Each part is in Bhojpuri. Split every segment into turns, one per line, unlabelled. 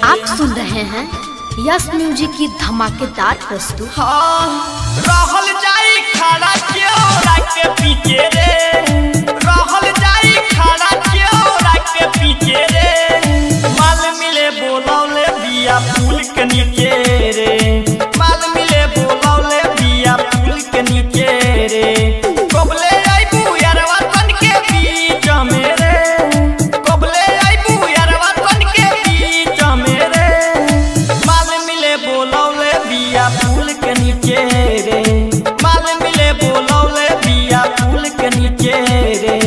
आप सुन रहे हैं यस म्यूजिक की धमाकेदार प्रस्तुति।
रहल जाई खड़ा क्यों के पीछे रे, रहल जाई खड़ा क्यों के पीछे रे। माल मिले बोलौले बिया पुल के नीचे रे, माल मिले बोलौले बिया पुल के नीचे रे। कबले आइबू यारवा तन के बीच में रे, कबले आइबू यारवा तन के बीच में रे। माल मिले बोलौले बिया पुल के नीचे रे, माल मिले बोलौले बिया पुल के नीचे रे।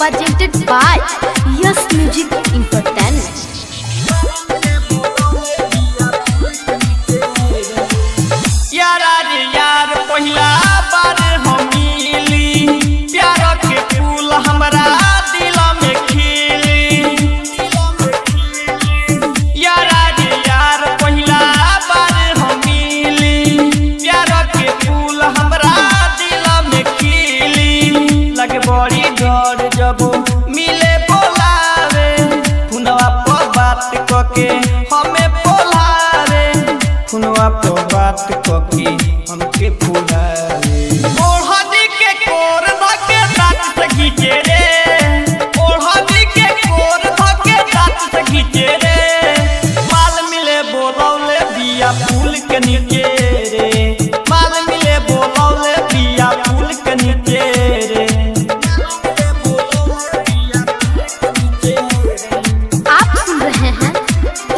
Presented by yes music entertainment.
यारा रे यार पहिला बार हम मिली, प्यार के फूल हमरा दिल में खिली। यारा रे यार पहिला बार हम मिली, प्यार के फूल हमरा दिल में खिली। लगे बड़ी डर जब मिले बोलावे, फोनवा पर बात कके हमें बोलावे, फोनवा पर बात कके हमके बोलावे। ओढ़नी के कोर धके दांत से खींचे रे, ओढ़नी के कोर धके दांत से खींचे रे। माल मिले बोलौले बिया पुल के नीचे रे, माल मिले बोलौले बिया पुल के नीचे रे।
आप सुन रहे हैं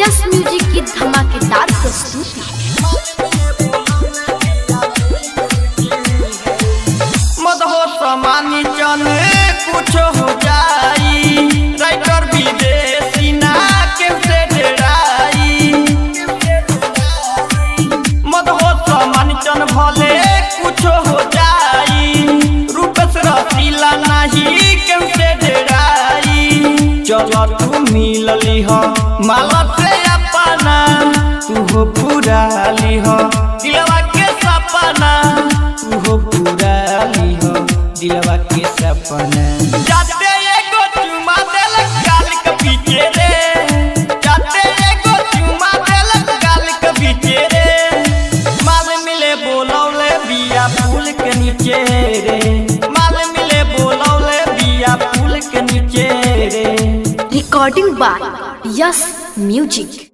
यस म्यूजिक की धमाकेदार प्रस्तुति।
मदहो समानी चने कुछ हो जाई, राइटर विदेशी ना कैसे डराई। मदहो समानी चन भले कुछ हो जाई, रूपेश रसीला नहीं कैसे डराई। चलो तू मिलली हो माला से अपना, तू हो पूरा ली हो दिलवा के सपना, तू हो पूरा ली हो दिलवा के सपना। जाते एगो चुमा देलक गाल के पीछे रे, जाते एगो चुमा देलक गाल के पीछे रे। माल मिले बोलौले बिया पुल के नीचे रे, माल मिले बोलौले बिया पुल के नीचे रे।
Recording by Yes music.